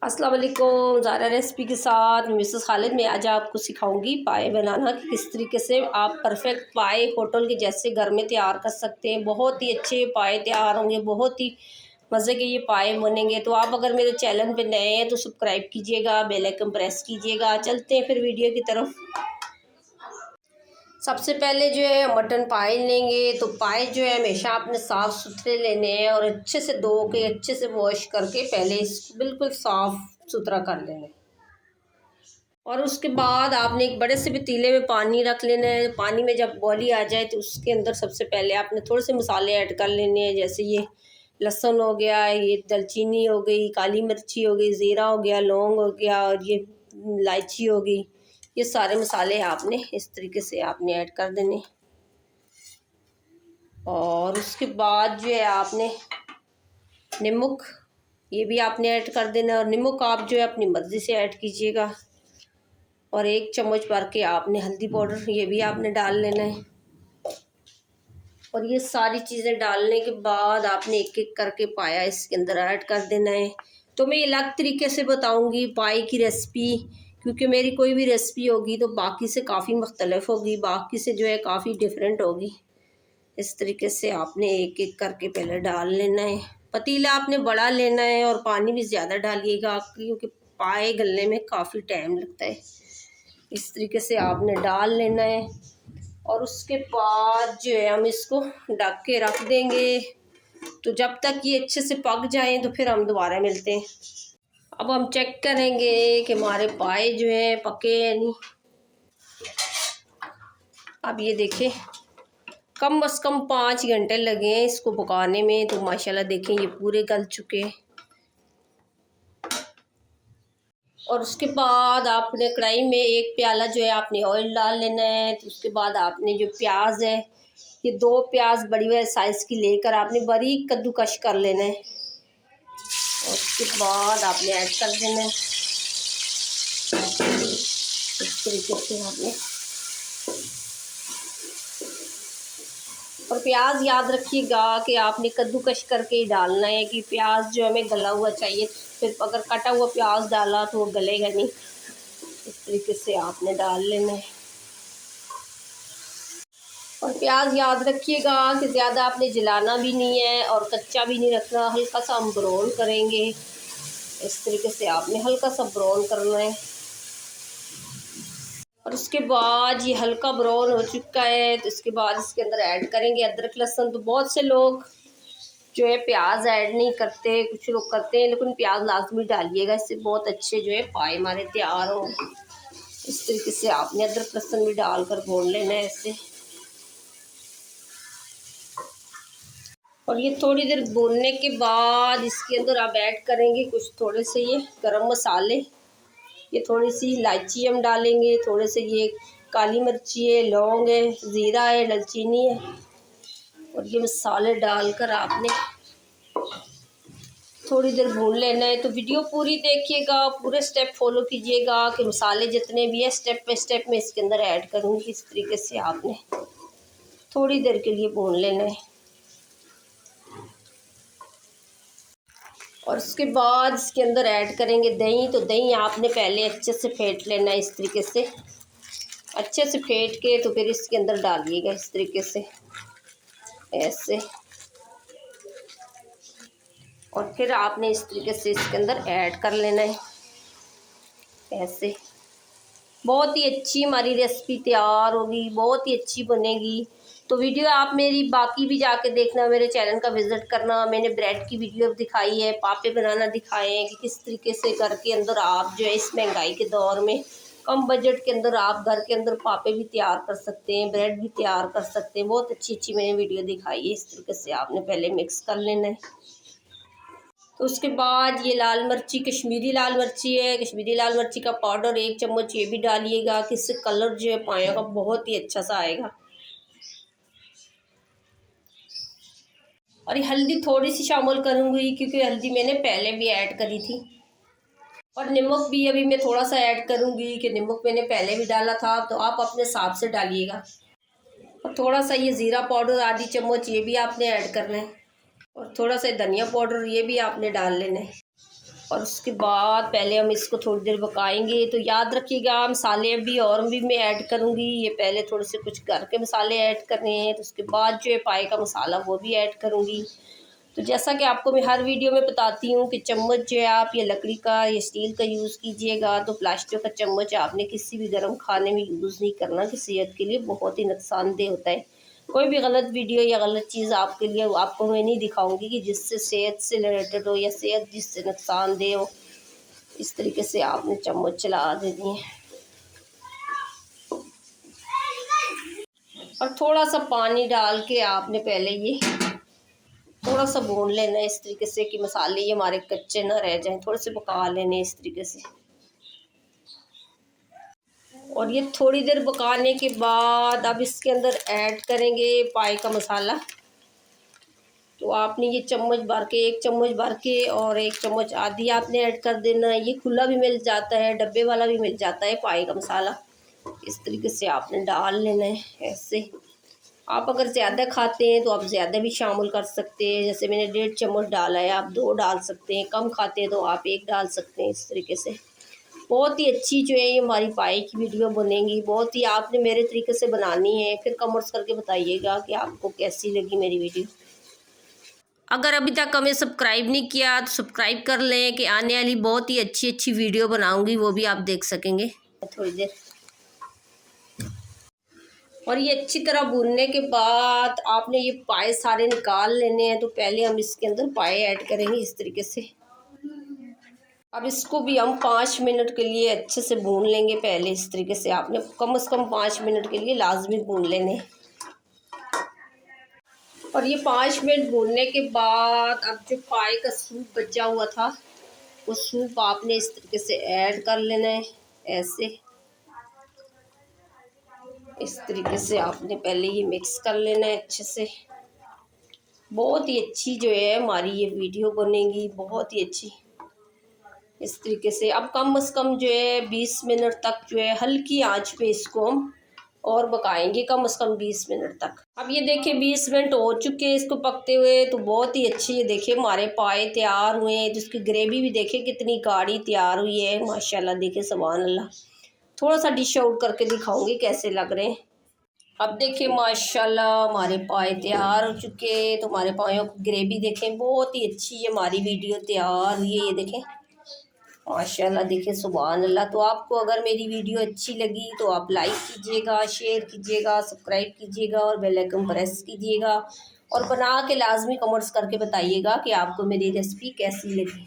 अस्सलाम वालेकुम। ज़ारा रेसिपी के साथ मिसेस खालिद में आज आपको सिखाऊंगी पाए बनाना कि किस तरीके से आप परफेक्ट पाए होटल के जैसे घर में तैयार कर सकते हैं। बहुत ही अच्छे पाए तैयार होंगे, बहुत ही मज़े के ये पाए बनेंगे। तो आप अगर मेरे चैनल पे नए हैं तो सब्सक्राइब कीजिएगा, बेल आइकन प्रेस कीजिएगा। चलते हैं फिर वीडियो की तरफ। सबसे पहले जो है मटन पाए लेंगे। तो पाए जो है हमेशा आपने साफ़ सुथरे लेने हैं और अच्छे से धो के अच्छे से वॉश करके पहले इसको बिल्कुल साफ़ सुथरा कर लेना है। और उसके बाद आपने एक बड़े से पतीले में पानी रख लेना है। पानी में जब बॉली आ जाए तो उसके अंदर सबसे पहले आपने थोड़े से मसाले ऐड कर लेने हैं। जैसे ये लहसुन हो गया, ये दालचीनी हो गई, काली मिर्ची हो गई, ज़ीरा हो गया, लौंग हो गया और ये इलायची हो गई। ये सारे मसाले आपने इस तरीके से आपने ऐड कर देने। और उसके बाद जो है आपने नमक ये भी आपने ऐड कर देना। और नमक आप जो है अपनी मर्ज़ी से ऐड कीजिएगा। और 1 चम्मच भर के आपने हल्दी पाउडर ये भी आपने डाल लेना है। और ये सारी चीज़ें डालने के बाद आपने एक एक करके पाया इसके अंदर ऐड कर देना है। तो मैं अलग तरीके से बताऊंगी पाए की रेसिपी, क्योंकि मेरी कोई भी रेसिपी होगी तो बाकी से काफ़ी मुख्तलिफ होगी, बाकी से जो है काफ़ी डिफरेंट होगी। इस तरीके से आपने एक एक करके पहले डाल लेना है। पतीला आपने बड़ा लेना है और पानी भी ज़्यादा डालिएगा क्योंकि पाए गलने में काफ़ी टाइम लगता है। इस तरीके से आपने डाल लेना है। और उसके बाद जो है हम इसको ढक के रख देंगे। तो जब तक ये अच्छे से पक जाए तो फिर हम दोबारा मिलते हैं। अब हम चेक करेंगे कि हमारे पाए जो है पके या नहीं। अब ये देखें कम से कम 5 घंटे लगे हैं इसको पकाने में। तो माशाल्लाह देखें ये पूरे गल चुके हैं। और उसके बाद आपने कढ़ाई में 1 प्याला जो है आपने ऑयल डाल लेना है। तो उसके बाद आपने जो प्याज है ये 2 प्याज बड़ी बड़ी साइज़ की लेकर आपने बारीक कद्दूकश कर लेना है। और उसके बाद आपने ऐड कर देना है इस तरीके से आपने। और प्याज याद रखिएगा कि आपने कद्दूकश करके ही डालना है कि प्याज जो हमें गला हुआ चाहिए। फिर अगर कटा हुआ प्याज डाला तो वो गलेगा नहीं। इस तरीके से आपने डाल लेना है। और प्याज याद रखिएगा कि ज़्यादा आपने जलाना भी नहीं है और कच्चा भी नहीं रखना, हल्का सा हम ब्राउन करेंगे। इस तरीके से आपने हल्का सा ब्राउन करना है। और उसके बाद ये हल्का ब्राउन हो चुका है तो इसके बाद इसके अंदर ऐड करेंगे अदरक लहसुन। तो बहुत से लोग जो है प्याज ऐड नहीं करते, कुछ लोग करते हैं, लेकिन प्याज लाजमी डालिएगा। इससे बहुत अच्छे जो है पाए हमारे तैयार हो। इस तरीके से आपने अदरक लहसुन भी डालकर भून लेना है ऐसे। और ये थोड़ी देर भूनने के बाद इसके अंदर आप ऐड करेंगे कुछ थोड़े से ये गरम मसाले। ये थोड़ी सी इलायची हम डालेंगे, थोड़े से ये काली मिर्ची है, लौंग है, ज़ीरा है, दालचीनी है। और ये मसाले डालकर आपने थोड़ी देर भून लेना है। तो वीडियो पूरी देखिएगा, पूरे स्टेप फॉलो कीजिएगा कि मसाले जितने भी है स्टेप बाय स्टेप मैं इसके अंदर ऐड करूँगी। इस तरीके से आपने थोड़ी देर के लिए भून लेना है। और उसके बाद इसके अंदर ऐड करेंगे दही। तो दही आपने पहले अच्छे से फेंट लेना है इस तरीके से। अच्छे से फेंट के तो फिर इसके अंदर डालिएगा इस तरीके से ऐसे। और फिर आपने इस तरीके से इसके अंदर ऐड कर लेना है ऐसे। बहुत ही अच्छी हमारी रेसिपी तैयार होगी, बहुत ही अच्छी बनेगी। तो वीडियो आप मेरी बाकी भी जाके देखना, मेरे चैनल का विज़िट करना। मैंने ब्रेड की वीडियो दिखाई है, पापे बनाना दिखाए हैं कि किस तरीके से घर के अंदर आप जो है इस महंगाई के दौर में कम बजट के अंदर आप घर के अंदर पापे भी तैयार कर सकते हैं, ब्रेड भी तैयार कर सकते हैं। बहुत अच्छी अच्छी मैंने वीडियो दिखाई है। इस तरीके से आपने पहले मिक्स कर लेना है। तो उसके बाद ये लाल मिर्ची कश्मीरी लाल मिर्ची है, कश्मीरी लाल मिर्ची का पाउडर 1 चम्मच ये भी डालिएगा कि इससे कलर जो है पाया का बहुत ही अच्छा सा आएगा। और ये हल्दी थोड़ी सी शामिल करूँगी क्योंकि हल्दी मैंने पहले भी ऐड करी थी। और नमक भी अभी मैं थोड़ा सा ऐड करूँगी कि नमक मैंने पहले भी डाला था, तो आप अपने हिसाब से डालिएगा। और थोड़ा सा ये ज़ीरा पाउडर आधी चम्मच ये भी आपने ऐड करना है। और थोड़ा सा धनिया पाउडर ये भी आपने डाल लेना है। और उसके बाद पहले हम इसको थोड़ी देर पकाएंगे। तो याद रखिएगा मसाले अभी और भी मैं ऐड करूँगी। ये पहले थोड़े से कुछ घर के मसाले ऐड करने हैं, तो उसके बाद जो है पाए का मसाला वो भी ऐड करूँगी। तो जैसा कि आपको मैं हर वीडियो में बताती हूँ कि चम्मच जो है आप ये लकड़ी का या स्टील का यूज़ कीजिएगा। तो प्लास्टिक का चम्मच आपने किसी भी गर्म खाने में यूज़ नहीं करना, कि सेहत के लिए बहुत ही नुकसानदेह होता है। कोई भी गलत वीडियो या गलत चीज़ आपके लिए आपको मैं नहीं दिखाऊंगी कि जिससे सेहत से रिलेटेड हो या सेहत जिससे नुकसानदेह हो। इस तरीके से आपने चम्मच चला देनी है और थोड़ा सा पानी डाल के आपने पहले ये थोड़ा सा भून लेना है इस तरीके से कि मसाले ये हमारे कच्चे ना रह जाएं। थोड़े से पका लेने इस तरीके से। और ये थोड़ी देर पकाने के बाद अब इसके अंदर ऐड करेंगे पाए का मसाला। तो आपने ये चम्मच भर के, एक चम्मच भर के और एक चम्मच आधी आपने ऐड कर देना है। ये खुला भी मिल जाता है, डब्बे वाला भी मिल जाता है पाए का मसाला। इस तरीके से आपने डाल लेना है ऐसे। आप अगर ज़्यादा खाते हैं तो आप ज़्यादा भी शामिल कर सकते हैं। जैसे मैंने 1.5 चम्मच डाला है, आप 2 डाल सकते हैं। कम खाते हैं तो आप 1 डाल सकते हैं। इस तरीके से बहुत ही अच्छी जो है ये हमारी पाए की वीडियो बनेगी। बहुत ही आपने मेरे तरीके से बनानी है, फिर कमेंट्स करके बताइएगा कि आपको कैसी लगी मेरी वीडियो। अगर अभी तक हमें सब्सक्राइब नहीं किया तो सब्सक्राइब कर लें कि आने वाली बहुत ही अच्छी अच्छी वीडियो बनाऊंगी, वो भी आप देख सकेंगे। थोड़ी देर और ये अच्छी तरह भूनने के बाद आपने ये पाए सारे निकाल लेने हैं। तो पहले हम इसके अंदर पाए ऐड करेंगे इस तरीके से। अब इसको भी हम 5 मिनट के लिए अच्छे से भून लेंगे। पहले इस तरीके से आपने कम से कम 5 मिनट के लिए लाजमी भून लेने। और ये 5 मिनट भूनने के बाद अब जो पाए का सूप बचा हुआ था वो सूप आपने इस तरीके से ऐड कर लेना है ऐसे। इस तरीके से आपने पहले ये मिक्स कर लेना है अच्छे से। बहुत ही अच्छी जो है हमारी ये वीडियो बनेगी, बहुत ही अच्छी। इस तरीके से अब कम से कम जो है 20 मिनट तक जो है हल्की आंच पे इसको हम और पकाएंगे, कम से कम 20 मिनट तक। अब ये देखिए 20 मिनट हो चुके हैं इसको पकते हुए। तो बहुत ही अच्छी ये देखिए हमारे पाए तैयार हुए हैं। जिसकी ग्रेवी भी देखिए कितनी गाढ़ी तैयार हुई है माशाल्लाह। देखिए सुभान अल्लाह। थोड़ा सा डिश आउट करके दिखाऊंगी कैसे लग रहे हैं। अब देखिए माशाल्लाह हमारे पाए तैयार हो चुके हैं। तो हमारे पायों की ग्रेवी देखें बहुत ही अच्छी है। हमारी वीडियो तैयार हुई है, ये देखें माशाल्लाह। देखिए सुभान अल्लाह। तो आपको अगर मेरी वीडियो अच्छी लगी तो आप लाइक कीजिएगा, शेयर कीजिएगा, सब्सक्राइब कीजिएगा और बेल आइकन प्रेस कीजिएगा। और बना के लाजमी कमेंट्स करके बताइएगा कि आपको मेरी रेसिपी कैसी लगी।